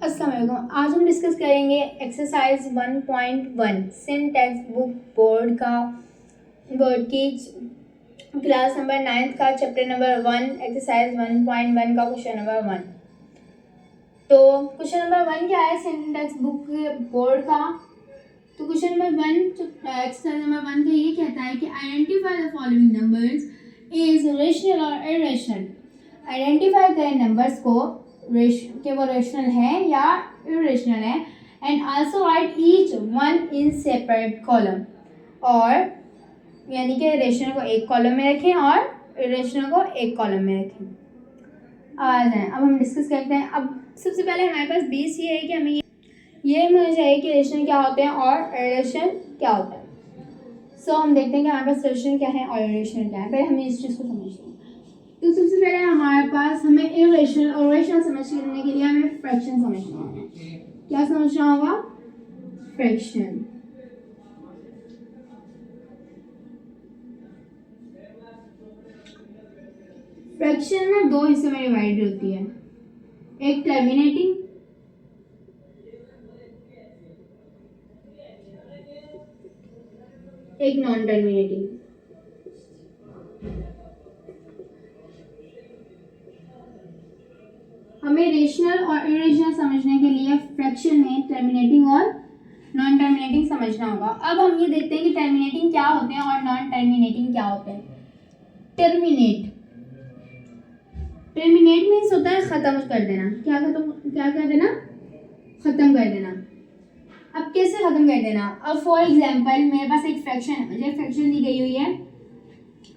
अस्सलाम वालेकुम। आज हम डिस्कस करेंगे एक्सरसाइज 1.1 सिन टेक्स्ट बुक बोर्ड की क्लास नंबर 9 का चैप्टर नंबर 1 एक्सरसाइज 1.1 का क्वेश्चन नंबर 1। तो क्वेश्चन नंबर 1 क्या है सिन टेक्स्ट बुक बोर्ड का। तो क्वेश्चन नंबर 1 एक्सरसाइज नंबर 1 का ये कहता है कि identify the following numbers is rational और इरेशनल। आइडेंटिफाई करें नंबर्स को कि वो रेशनल है या इरेशनल है, and also right each one in separate column. और यानी कि रेशनल को एक कॉलम में रखें और इरेशनल को एक कॉलम में रखें। आ जाए अब हम डिस्कस करते हैं। अब सबसे पहले हमारे पास बेस ये है कि हमें ये मुझे चाहिए कि रेशनल क्या होते हैं और इरेशनल क्या होता है। सो हम देखते हैं कि हमारे पास रेशनल क्या है और इरेशनल क्या है। पहले हमें इस चीज़ को समझते हैं। तो सबसे पहले हमारे पास हमें इरेशनल और रेशनल समझने के लिए हमें फ्रैक्शन समझना होगा। क्या समझना होगा? फ्रैक्शन। फ्रैक्शन में दो हिस्सों में डिवाइड होती है, एक टर्मिनेटिंग एक नॉन टर्मिनेटिंग। हमें रेशनल और इरेशनल समझने के लिए फ्रैक्शन में टर्मिनेटिंग और नॉन टर्मिनेटिंग समझना होगा। अब हम ये देखते हैं कि टर्मिनेटिंग क्या होते हैं और नॉन टर्मिनेटिंग क्या होते हैं। टर्मिनेट मीन्स होता है खत्म कर देना। क्या कर देना? खत्म कर देना। अब कैसे खत्म कर देना? अब फॉर एग्जांपल मेरे पास एक फ्रैक्शन दी गई हुई है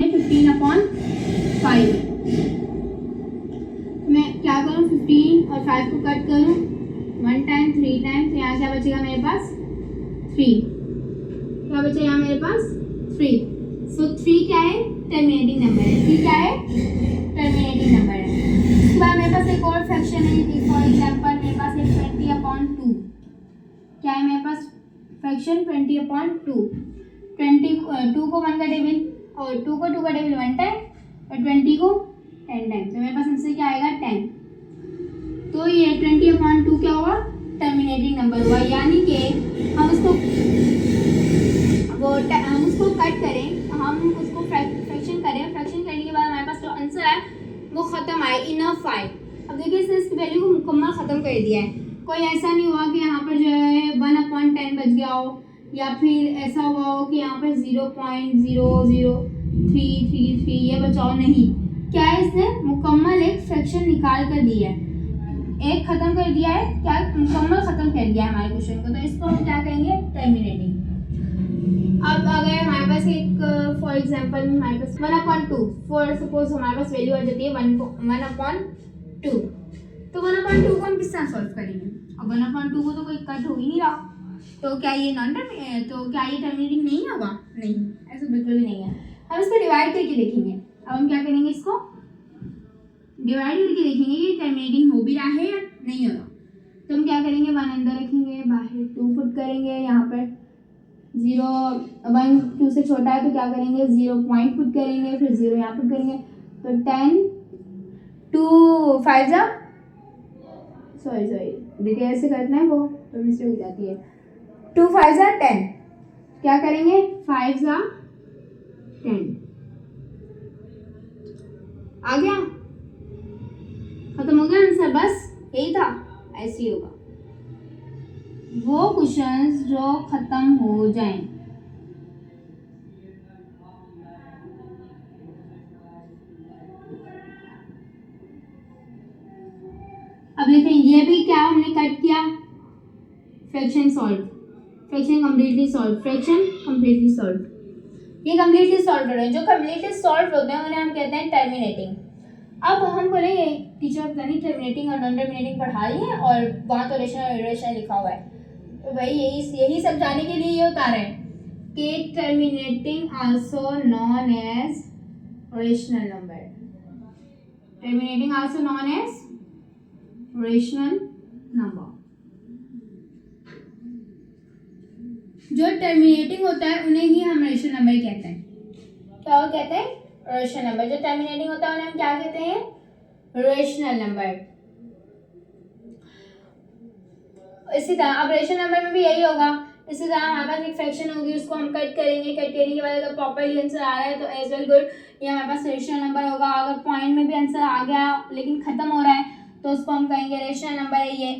15/5। मैं क्या करूँ? 15 और 5 को कट करूँ 1 टाइम 3 टाइम, तो यहाँ क्या बचेगा मेरे पास? 3। क्या बचा यहाँ मेरे पास? 3। सो 3 क्या है? टर्मिनेटिंग नंबर है। 3 क्या है? टर्मिनेटिंग नंबर है। उसके बाद मेरे पास एक और फ्रैक्शन है। फॉर एग्जांपल मेरे पास एक 20/2। क्या है मेरे पास? फ्रैक्शन 20/2। 2 को 1 का टेबल और 2 को 2 का टेबल 1 टाइम और 20 को 10 टाइम, तो मेरे पास आंसर क्या आएगा? 10। तो ये 20/2 क्या हुआ? टर्मिनेटिंग नंबर हुआ। यानी कि हम उसको कट करें, हम उसको फ्रैक्शन करें, फ्रैक्शन करने के बाद हमारे पास जो आंसर आए वो ख़त्म आए, इनफ आए। अब देखिए इसने इसकी वैल्यू को मुकम्मल ख़त्म कर दिया है। कोई ऐसा नहीं हुआ कि यहाँ पर जो है 1/10 बच गया हो, या फिर ऐसा हुआ हो कि यहाँ पर 0.00333 ये बचाओ, नहीं। क्या है? इसने मुकम्मल एक फ्रैक्शन निकाल कर दिया है, एक ख़त्म कर दिया है। क्या? मुकम्मल ख़त्म कर दिया है हमारे क्वेश्चन को। तो इसको हम क्या कहेंगे? टर्मिनेटिंग। अब अगर हमारे पास एक फॉर एग्जांपल हमारे पास 1/2 फॉर सपोज हमारे पास वैल्यू आ जाती है 1/2, तो 1/2 को हम किस तरह सॉल्व करेंगे? अब 1/2 को तो कोई कट हो ही नहीं रहा, तो क्या ये टर्मिनेटिंग नहीं होगा? नहीं, ऐसा बिल्कुल भी नहीं है। हम इसको डिवाइड करके देखेंगे। अब हम क्या करेंगे? इसको डिवाइड करके देखेंगे कि टर्मिनेटिंग हो भी रहा है या नहीं हो रहा। तो हम क्या करेंगे? 1 अंदर रखेंगे, बाहर 2 पुट करेंगे। यहाँ पर 1 2 से छोटा है तो क्या करेंगे? 0 पॉइंट पुट करेंगे, फिर 0 यहाँ पुट करेंगे। तो 10 2 5 जा सॉरी देखिए ऐसे करते हैं वो तो मिस्टेक हो जाती है। 2 5 जा 10। क्या करेंगे? 5 जा 10 आ गया, खत्म हो गया आंसर। बस यही था, ऐसे ही होगा। वो क्वेश्चंस जो खत्म हो जाएं। अब देखें ये भी क्या हमने कट किया? Fraction completely solve. ये कम्प्लीटली सॉल्व हो रहे हैं। जो कम्प्लीटली सॉल्व होते हैं उन्हें हम कहते हैं टर्मिनेटिंग। अब हम बोलेंगे टीचर पता नहीं टर्मिनेटिंग और नॉन टर्मिनेटिंग पढ़ा रही है और वहाँ तो रेशनल और इरेशनल लिखा हुआ है। तो भाई यही समझाने के लिए ये उतारा है कि terminating also known as rational number. Terminating also known as rational number. जो टर्मिनेटिंग होता है उन्हें ही हम रेशनल नंबर कहते हैं। क्या कहते हैं? Rational number. जो टर्मिनेटिंग होता है उन्हें हम क्या कहते हैं? Rational number. इसी तरह अब रेशनल नंबर में भी यही होगा। इसी तरह हमारे पास एक फ्रैक्शन होगी, उसको हम कट करेंगे, कट करने के बाद अगर प्रॉपरली आंसर आ रहा है तो एज वेल गुड, ये हमारे पास रेशनल नंबर होगा। अगर पॉइंट में भी आंसर आ गया लेकिन खत्म हो रहा है तो उसको हम कहेंगे रेशनल नंबर है, ये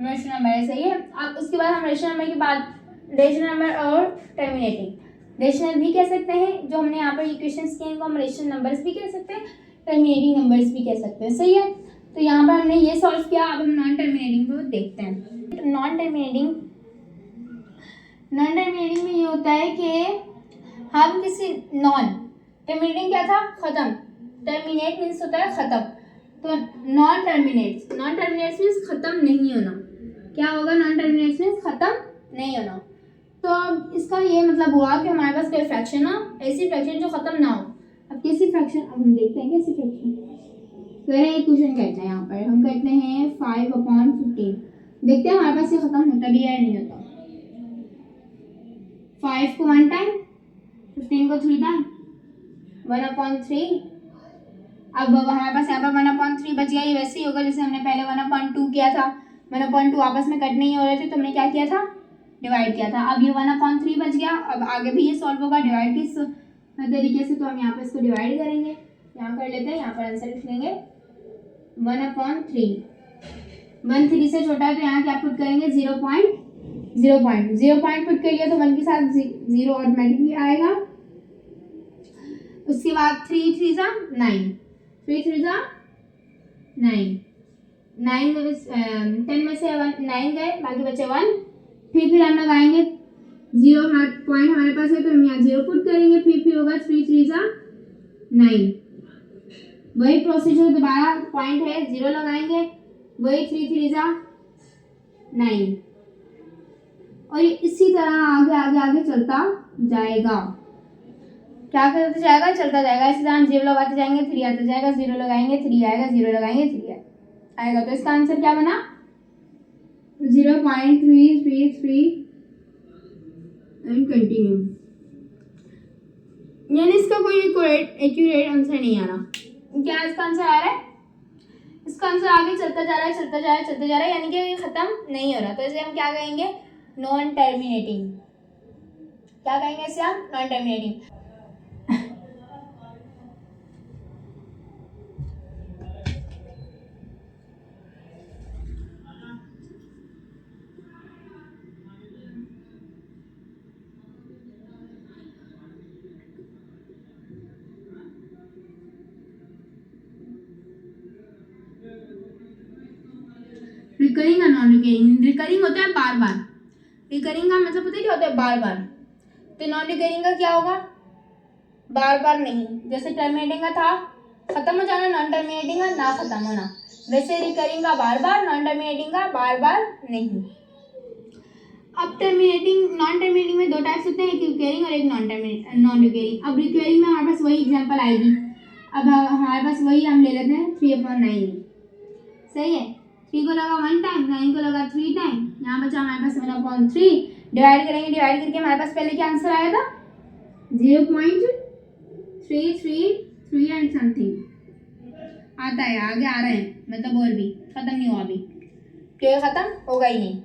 रेशनल नंबर है, सही है। अब उसके बाद हम रेशनल नंबर के बाद रेशनल नंबर और टर्मिनेटिंग, रेशनल भी कह सकते हैं, जो हमने यहाँ पर इक्वेशंस किए इनको हम रेशनल नंबर्स भी कह सकते हैं, टर्मिनेटिंग नंबर्स भी कह सकते हैं, सही है। तो यहाँ पर हमने ये सॉल्व किया। अब हम नॉन टर्मिनेटिंग को देखते हैं। नॉन टर्मिनेटिंग में ये होता है कि हम किसी नॉन टर्मिनेटिंग क्या था, खत्म, टर्मिनेट मीन्स होता है खत्म, तो नॉन टर्मिनेट्स मीन्स खत्म नहीं होना। क्या होगा, नॉन टर्मिनेट्स मीन्स खत्म नहीं होना। तो अब इसका ये मतलब हुआ कि हमारे पास कोई फ्रैक्शन हो, ऐसी फ्रैक्शन जो खत्म ना हो। अब कैसी फ्रैक्शन, अब हम देखते हैं कैसी फ्रैक्शन। एक क्वेश्चन करते हैं, यहाँ पर हम करते हैं 5/15, देखते हैं हमारे पास ये खत्म होता भी है या नहीं होता। 5 को 1 टाइम, 15 को 3 टाइम, 1/3। अब हमारे पास यहाँ पर 1/3 बच गया। ये वैसे ही होगा जैसे हमने पहले 1/2 किया था। 1/2 आपस में कट नहीं हो रहे थे तो हमने क्या किया था, डिवाइड किया था। अब ये 1/3 बच गया। अब आगे भी ये सॉल्व होगा डिवाइड किस तरीके से, तो हम यहाँ पर इसको डिवाइड करेंगे, यहाँ कर लेते हैं, यहाँ पर आंसर लिख लेंगे 1/3। 1 3 से छोटा है तो यहाँ क्या पुट करेंगे, 0 पॉइंट पुट कर लिया तो 1 के साथ 0 ऑटोमेटिकली आएगा। उसके बाद 3 3 जा 9, 3 3 जा 9, 9 में 10 में से 9 गए, बाकी बचे 1। फिर हम लगाएंगे 0, पॉइंट हमारे पास है तो हम यहाँ 0 पुट करेंगे, फिर होगा 3 3 जा 9। वही प्रोसीजर दोबारा, पॉइंट है 0 लगाएंगे, वही 3 3 जा 9, और ये इसी तरह आगे आगे आगे चलता जाएगा। क्या करते जाएगा, चलता जाएगा। इसी तरह हम 0 लगाते जाएंगे, 3 आता जाएगा, 0 लगाएंगे 3 आएगा, 0 लगाएंगे 3 आएगा। तो इसका आंसर क्या बना, 0.333 एंड कंटिन्यू। यानी इसका कोई एक्यूरेट आंसर नहीं आ रहा। क्या इसका आंसर आ रहा है, इसका आंसर आगे चलता जा रहा है, चलता जा रहा है, यानी कि ये खत्म नहीं हो रहा। तो इसे हम क्या कहेंगे, नॉन टर्मिनेटिंग। क्या कहेंगे इसे हम, नॉन टर्मिनेटिंग। रिकरिंग और नॉन रिकरिंग। रिकरिंग होता है बार बार, रिकरिंग का मतलब पता है क्या होता है, बार बार। तो नॉन रिकरिंग का क्या होगा, बार बार नहीं। जैसे टर्मिनेटिंग का था खत्म हो जाना, नॉन टर्मिनेटिंग का ना खत्म होना, वैसे रिकरिंग का बार बार, नॉन टर्मिनेटिंग का बार बार नहीं। अब टर्मिनेटिंग नॉन टर्मिनेटिंग में 2 टाइप्स होते हैं, एक रिकरिंग और एक नॉन रिकरिंग। अब रिकरिंग में हमारे पास वही एग्जांपल आएगी। अब हमारे पास वही हम ले लेते हैं 3/9, सही है। 3 को लगा 1 टाइम, 9 को लगा 3 टाइम, यहाँ बचा हमारे पास 1/3। डिवाइड करेंगे, डिवाइड करके हमारे पास पहले क्या आंसर आया था, 0.333 एंड समथिंग आता है, आगे आ रहे हैं, मतलब और भी खत्म नहीं हुआ अभी, क्यों खत्म होगा ही नहीं।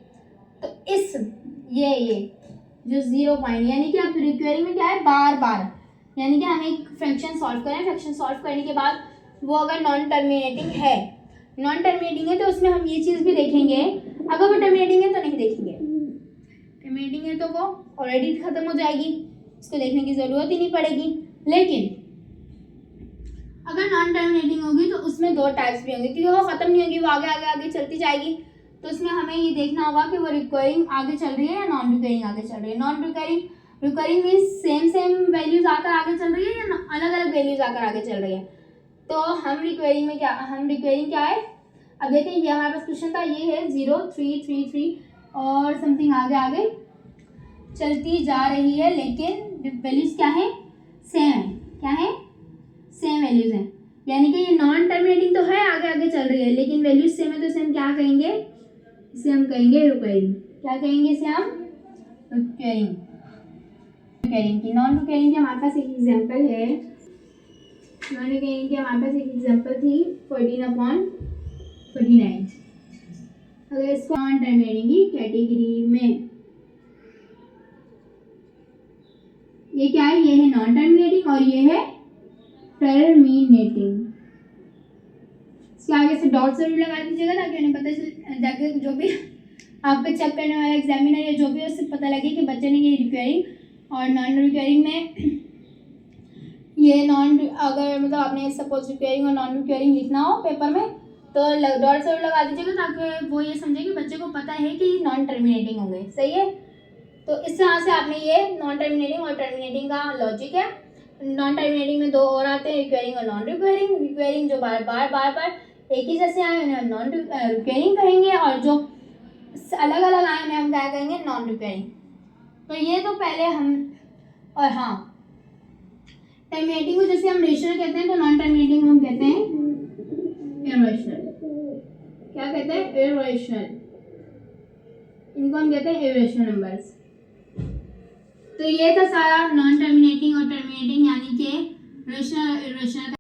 तो इस ये जो 0 पॉइंट, यानी कि आप रिक्वायरिंग में क्या है, बार बार, यानी कि हम एक फ्रैक्शन सॉल्व करें, फ्रैक्शन सॉल्व करने के बाद वो अगर नॉन टर्मिनेटिंग है, नॉन टर्मिनेटिंग है तो उसमें हम ये चीज़ भी देखेंगे, अगर वो टर्मिनेटिंग है तो नहीं देखेंगे। टर्मिनेटिंग है तो वो ऑलरेडी खत्म हो जाएगी, इसको देखने की ज़रूरत ही नहीं पड़ेगी। लेकिन अगर नॉन टर्मिनेटिंग होगी तो उसमें 2 टाइप्स भी होंगे, क्योंकि वो खत्म नहीं होगी, वो आगे आगे आगे चलती जाएगी। तो उसमें हमें ये देखना होगा कि वो रिकरिंग आगे चल रही है या नॉन रिकरिंग आगे चल रही है। Non recurring means same values आकर आगे चल रही है या अलग अलग वैल्यूज आकर आगे चल रही है। तो हम रिक्वायरिंग क्या है, अब देखें ये हमारे पास क्वेश्चन था, ये है 0 3 3 3 और समथिंग आगे आगे चलती जा रही है, लेकिन वैल्यूज क्या है, सेम है। क्या है, सेम वैल्यूज हैं, यानी कि ये नॉन टर्मिनेटिंग तो है, आगे आगे चल रही है, लेकिन वैल्यूज सेम है, तो इसे हम क्या कहेंगे, इसे हम कहेंगे रिक्वायरिंग। क्या कहेंगे इसे हम, रिक्वायरिंग की। नॉन रिक्वायरिंग की हमारे पास एक एग्जांपल है, नॉन रिक्वायरिंग की हमारे पास एक एग्जांपल थी 14/49। अगर इसको नॉन टर्मिनेटिंग की कैटेगरी में, ये क्या है, ये है नॉन टर्मिनेटिंग और ये है टर्मिनेटिंग। इसके आगे से डॉट जरूर लगा दीजिएगा ताकि उन्हें पता चल जाके जो भी आपको चेक करने वाला एग्जामिनर या जो भी है उससे पता लगे कि बच्चे ने ये रिक्वायरिंग और नॉन रिक्वायरिंग में ये नॉन, अगर मतलब आपने सपोज रिक्वायरिंग और नॉन रिक्वायरिंग लिखना हो पेपर में तो डॉट जरूर लगा दीजिएगा ताकि वो ये समझे कि बच्चे को पता है कि नॉन टर्मिनेटिंग होंगे। सही है, तो इस तरह से आपने ये नॉन टर्मिनेटिंग और टर्मिनेटिंग का लॉजिक है। नॉन टर्मिनेटिंग में दो और आते हैं, रिक्वायरिंग और नॉन रिक्वायरिंग। रिक्वायरिंग जो बार बार एक ही जैसे आए उन्हें नॉन रिक्वायरिंग कहेंगे और जो अलग अलग आए उन्हें हम क्या कहेंगे, नॉन रिक्वायरिंग। तो ये तो पहले हम, और हाँ टर्मिनेटिंग को जैसे हम रेशनल कहते हैं तो नॉन टर्मिनेटिंग को हम कहते हैं इरेशनल। क्या कहते हैं, इरेशनल। इनको हम कहते हैं इरेशनल नंबर्स। तो ये था सारा नॉन टर्मिनेटिंग